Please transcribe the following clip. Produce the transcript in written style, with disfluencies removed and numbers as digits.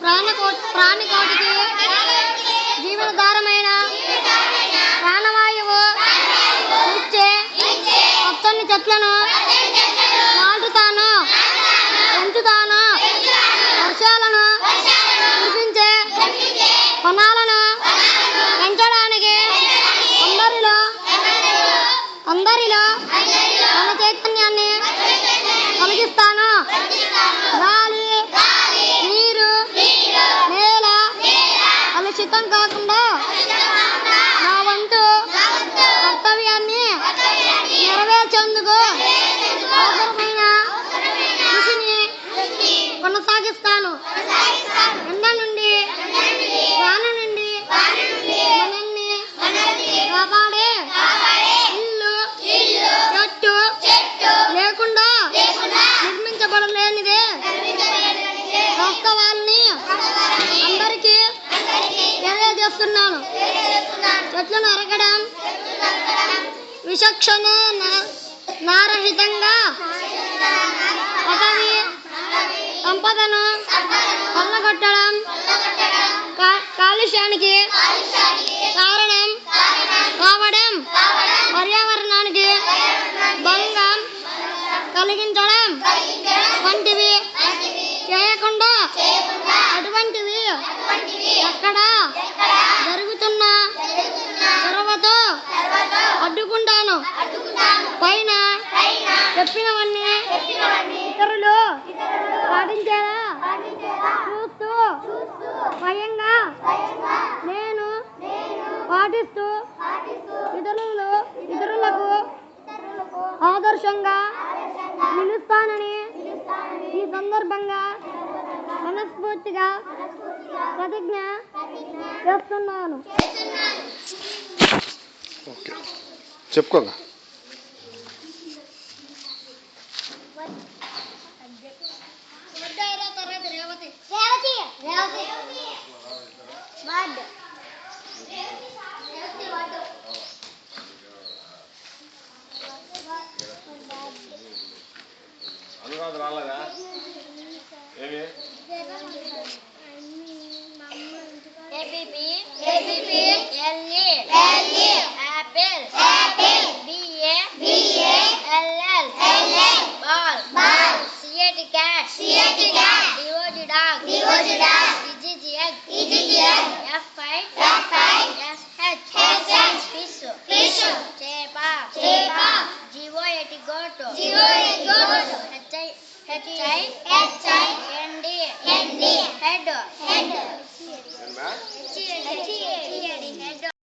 ప్రాణికోటికి జీవనధారమైన ప్రాణవాయువు ఇచ్చే పచ్చని చెట్లను నాటుతాను, పెంచుతాను. వర్షాలను కురిపించే వనాలను పెంచడానికి అందరిలో మన చైతన్యాన్ని కలిగిస్తాను. గాలి, నీరు, నేల కలుషితం కాకుండా నా వంతు కర్తవ్యాన్ని నెరవేర్చేందుకు అవసరమైన కృషిని కొనసాగిస్తాను. ఎండ నుండి, వాన నుండి మనల్ని కాపాడే ఇల్లు, చెట్టు లేకుండా నిర్మించబడలేనిదే. వాస్తవాల్ని అందరికీ తెలియజేస్తున్నాను. చెట్లను అరగడం, విచక్షణ నారహితంగా అటవీ సంపదను కొల్లగొట్టడం కాలుష్యానికి కారణం కావడం, పర్యావరణానికి భంగం కలిగించడం వంటివి చేయకుండా అటువంటివి ఎక్కడ జరుగుతున్నా చొరవతో అడ్డుకుంటాను. పైన చెప్పినవన్నీ ఇతరులు పాటించేలా చూస్తూ స్వయంగా నేను పాటిస్తూ ఇతరులకు ఆదర్శంగా నిలుస్తానని ఈ సందర్భంగా మనస్ఫూర్తిగా ప్రతిజ్ఞ చేస్తున్నాను. చెప్పుకోగా అనురాధ రాలేదా? ఏమి Apple, ball, cat, DOG dog, EGG egg, FI, fish, chepa, GOAT goat, HI, ND, head.